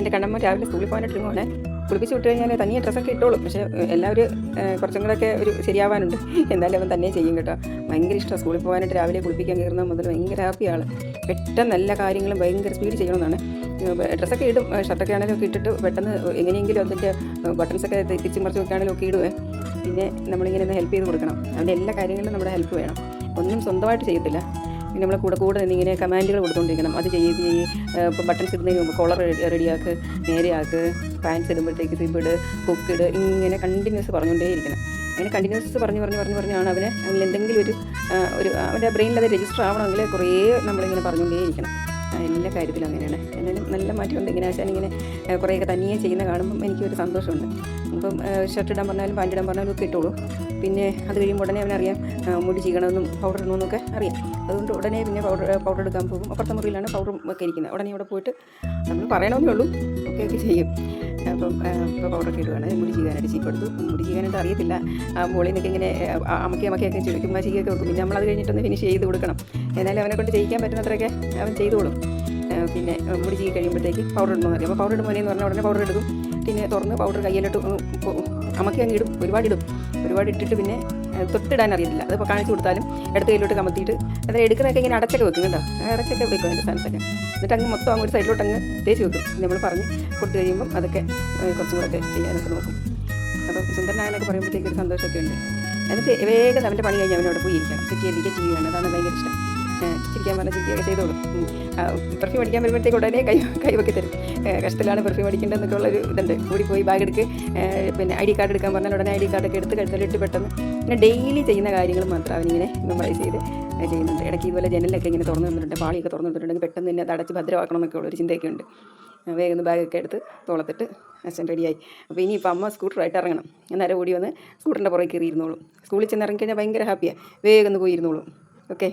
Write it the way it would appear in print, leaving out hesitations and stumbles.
എൻ്റെ കണ്ണമ്മ രാവിലെ സ്കൂളിൽ പോകാനായിട്ട് ഇരുന്നോളെ കുളിപ്പിച്ച് വിട്ട് കഴിഞ്ഞാൽ തനിയെ ഡ്രസ്സൊക്കെ ഇട്ടോളും. പക്ഷേ എല്ലാവരും കുറച്ചും കൂടെയൊക്കെ ഒരു ശരിയാവാനുണ്ട്. എന്തായാലും അവൻ തന്നെ ചെയ്യും കേട്ടോ. ഭയങ്കര ഇഷ്ടമാണ് സ്കൂളിൽ പോകാനായിട്ട്. രാവിലെ കുളിപ്പിക്കാൻ കയറുന്ന മുതൽ ഭയങ്കര ഹാപ്പിയാണ്. പെട്ടെന്ന് എല്ലാ കാര്യങ്ങളും ഭയങ്കര സ്പീഡ് ചെയ്യണമെന്നാണ്. ഡ്രസ്സൊക്കെ ഇടും, ഷർട്ടൊക്കെ ആണെങ്കിലും ഒക്കെ ഇട്ടിട്ട് പെട്ടെന്ന് എങ്ങനെയെങ്കിലും അതിൻ്റെ ബട്ടൺസൊക്കെ തിരിച്ച് മറിച്ച് വെക്കുകയാണെങ്കിലും ഒക്കെ ഇടുവേ. പിന്നെ നമ്മളിങ്ങനെ ഒന്ന് ഹെൽപ്പ് ചെയ്ത് കൊടുക്കണം. അവൻ്റെ എല്ലാ കാര്യങ്ങളിലും നമ്മുടെ ഹെൽപ്പ് വേണം. ഒന്നും സ്വന്തമായിട്ട് ചെയ്യത്തില്ല. പിന്നെ നമ്മളെ കൂടെ നിന്നിങ്ങനെ കമാൻഡുകൾ കൊടുത്തുകൊണ്ടിരിക്കണം. അത് ചെയ്ത് ഇപ്പോൾ ബട്ടൺസ് ഇടുന്നതിന് മുമ്പ് കോളർ റെഡിയാക്ക്, നേരെയാക്ക്, പാൻസ് ഇടുമ്പോഴത്തേക്ക് സിബിട്, ഹുക്കിട്, ഇങ്ങനെ കണ്ടിന്യൂസ് പറഞ്ഞുകൊണ്ടേയിരിക്കണം. അങ്ങനെ കണ്ടിന്യൂസ് പറഞ്ഞാണ് അവന് എന്തെങ്കിലും ഒരു അവൻ്റെ ബ്രെയിനിൽ അത് രജിസ്റ്റർ ആവണമെങ്കിൽ കുറേ നമ്മളിങ്ങനെ പറഞ്ഞുകൊണ്ടേയിരിക്കണം. എല്ലാ കാര്യത്തിലും അങ്ങനെയാണ്. എന്നാലും നല്ല മാറ്റമുണ്ട്. ഇങ്ങനെ ആശാനിങ്ങനെ കുറേയൊക്കെ തനിയെ ചെയ്യുന്ന കാണുമ്പം എനിക്കൊരു സന്തോഷമുണ്ട്. അപ്പം ഷർട്ട് ഇടാൻ പറഞ്ഞാലും പാൻറ് ഇടാൻ പറഞ്ഞാലും ഒക്കെ ഇട്ടോളൂ. പിന്നെ അത് കഴിയുമ്പോൾ ഉടനെ അവനറിയാം മുടി ചെയ്യണമെന്നും പൗഡർ ഇടണമെന്നൊക്കെ അറിയാം. അതുകൊണ്ട് ഉടനെ പിന്നെ പൗഡർ എടുക്കാൻ പോകും. അപ്പുറത്തെ മുറിയിലാണ് പൗഡർ ഒക്കെ ഇരിക്കുന്നത്. ഉടനെ അവിടെ പോയിട്ട് നമ്മൾ പറയണമെന്നേ ഉള്ളൂ, ഒക്കെ ചെയ്യും. അപ്പം ഇപ്പോൾ പൗഡറൊക്കെ ഇടുകയാണ്. മുടി ചെയ്യാനായിട്ട് ചീപ്പ് എടുത്തു. മുടി ചെയ്യാനായിട്ട് അറിയത്തില്ല. മുകളിൽ നിന്നൊക്കെ ഇങ്ങനെ അമക്കിയൊക്കെ ചുരുക്കുമ്പോൾ ചീക്കൊക്കെ വെക്കും. പിന്നെ നമ്മളത് കഴിഞ്ഞിട്ടൊന്ന് ഫിനിഷ് ചെയ്ത് കൊടുക്കണം. എന്നാലും അവനെ കൊണ്ട് ചെയ്യിക്കാൻ പറ്റുന്നത്രയൊക്കെ അവൻ ചെയ്തോളും. പിന്നെ മുടി ചെയ്ത് കഴിയുമ്പോഴത്തേക്ക് പൗഡർ ഇടണമെന്ന് അറിയാം. അപ്പോൾ പൗഡർ ഇടുമ്പോൾ എന്ന് പറഞ്ഞാൽ ഉടനെ പൗഡർ എടുക്കും. പിന്നെ തുറന്ന് പൗഡർ കയ്യിലിട്ട് അമക്കി അങ്ങ് ഇടും. ഒരുപാട് ഇട്ടിട്ട് പിന്നെ തൊട്ടിടാൻ അറിയത്തില്ല. അതിപ്പോൾ കാണിച്ചു കൊടുത്താലും ഇടത്ത് കയ്യിലോട്ട് കമത്തിയിട്ട് അതായത് എടുക്കുന്നതൊക്കെ ഇങ്ങനെ അടച്ചൊക്കെ വെക്കും കേട്ടോ. അടച്ചൊക്കെ വെക്കും അതിൻ്റെ സ്ഥാനത്തൊക്കെ. എന്നിട്ട് അങ്ങ് മൊത്തം അങ്ങ് ഒരു സൈഡിലോട്ട് അങ്ങ് തേച്ച് വെക്കും. നമ്മൾ പറഞ്ഞ് കൊടുത്തു കഴിയുമ്പം അതൊക്കെ കുറച്ചും കൂടെ ഒക്കെ ചെയ്യാനൊക്കെ നോക്കും. അപ്പം സുന്ദരനായനൊക്കെ പറയുമ്പോഴത്തേക്ക് ഒരു സന്തോഷമൊക്കെ ഉണ്ട്. എന്നിട്ട് വേഗം അവൻ്റെ പണി കഴിഞ്ഞ് അവനോട് പോയി ഇരിക്കണം. ചിരിക്കുക ടി വി കാണും. അതാണ് ഭയങ്കര ഇഷ്ടം. ചിരിക്കാൻ പറഞ്ഞാൽ ചിരിക്കുകയൊക്കെ ചെയ്തോളും. പെർഫ്യൂം അടിക്കാൻ വരുമ്പോഴത്തേക്ക് ഉടനെ കൈവക്കി തരും. കഷ്ടത്തിലാണ് പെർഫ്യൂം അടിക്കേണ്ടതെന്നൊക്കെ ഉള്ളൊരു ഇതുണ്ട്. പോയി ബാഗ് എടുക്ക്, പിന്നെ ID കാർഡ് എടുക്കാൻ പറഞ്ഞാൽ ഉടനെ ID കാർഡൊക്കെ എടുത്ത് കഴുത്തലിട്ട് പെട്ടെന്ന് പിന്നെ ഡെയിലി ചെയ്യുന്ന കാര്യങ്ങൾ മാത്രം അവനിങ്ങനെ മെമ്മറൈസ് ചെയ്ത് ചെയ്യുന്നുണ്ട്. ഇടയ്ക്ക് ഇതുപോലെ ജനലൊക്കെ ഇങ്ങനെ തുറന്നു തന്നിട്ടുണ്ട്, പാളിയൊക്കെ തുറന്നു തന്നിട്ടുണ്ടെങ്കിൽ പെട്ടെന്ന് തന്നെ അത് അടച്ച് ഭദ്രമാക്കണം എന്നൊക്കെ ഉള്ളൊരു ചിന്തയൊക്കെ ഉണ്ട്. വേഗം ബാഗൊക്കെ എടുത്ത് തോളത്തിട്ട് അച്ഛൻ റെഡിയായി. അപ്പോൾ ഇനിയിപ്പോൾ അമ്മ സ്കൂട്ടറായിട്ട് ഇറങ്ങണം. അന്നേരം ഓടി വന്ന് സ്കൂട്ടറിൻ്റെ പുറകെ കയറി ഇരുന്നോളും. സ്കൂളിൽ ചെന്ന് ഇറങ്ങിക്കഴിഞ്ഞാൽ ഭയങ്കര ഹാപ്പിയാണ്. വേഗം ഒന്ന് പോയി ഇരുന്നോളും. ഓക്കെ.